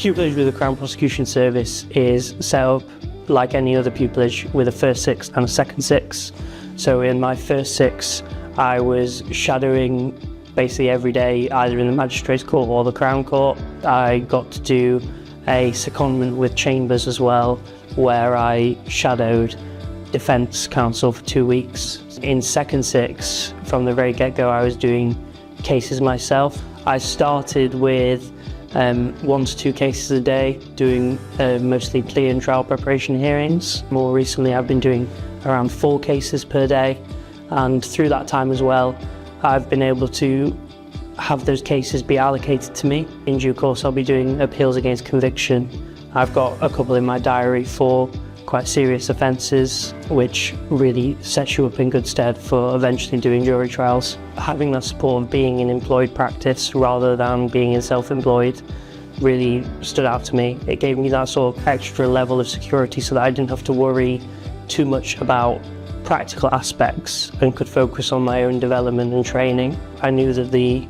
Pupillage with the Crown Prosecution Service is set up like any other pupillage with a first six and a second six. So in my first six, I was shadowing basically every day, either in the Magistrates Court or the Crown Court. I got to do a secondment with Chambers as well, where I shadowed Defence Counsel for 2 weeks. In second six, from the very get-go, I was doing cases myself. I started with 1 to 2 cases a day, doing mostly plea and trial preparation hearings. More recently, I've been doing around 4 cases per day, and through that time as well, I've been able to have those cases be allocated to me. In due course, I'll be doing appeals against conviction. I've got a couple in my diary for quite serious offences, which really sets you up in good stead for eventually doing jury trials. Having that support of being in employed practice rather than being in self-employed really stood out to me. It gave me that sort of extra level of security so that I didn't have to worry too much about practical aspects and could focus on my own development and training. I knew that the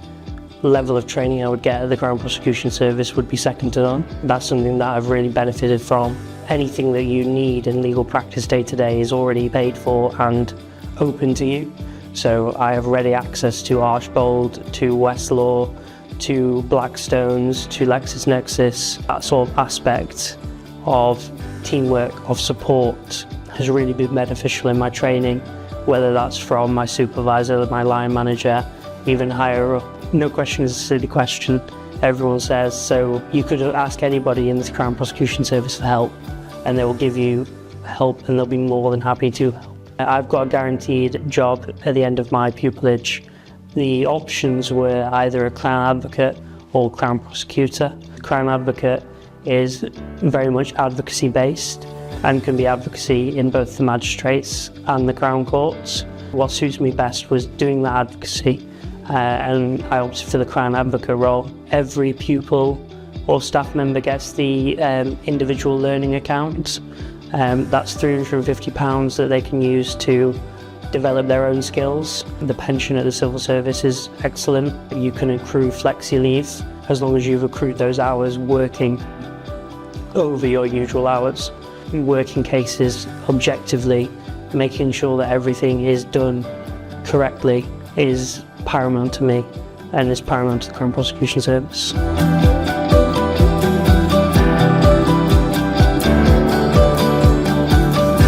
level of training I would get at the Crown Prosecution Service would be second to none. That's something that I've really benefited from. Anything that you need in legal practice day to day is already paid for and open to you. So I have ready access to Archbold, to Westlaw, to Blackstones, to LexisNexis. That sort of aspect of teamwork, of support, has really been beneficial in my training, whether that's from my supervisor, my line manager, even higher up. No question is a silly question, everyone says, so you could ask anybody in the Crown Prosecution Service for help, and they will give you help and they'll be more than happy to help. I've got a guaranteed job at the end of my pupillage. The options were either a Crown Advocate or Crown Prosecutor. Crown Advocate is very much advocacy based and can be advocacy in both the Magistrates and the Crown Courts. What suits me best was doing that advocacy, and I opted for the Crown Advocate role. Every pupil or staff member gets the individual learning account. That's £350 that they can use to develop their own skills. The pension at the civil service is excellent. You can accrue flexi leave as long as you've accrued those hours working over your usual hours. Working cases objectively, making sure that everything is done correctly is paramount to me and is paramount to the Crown Prosecution Service.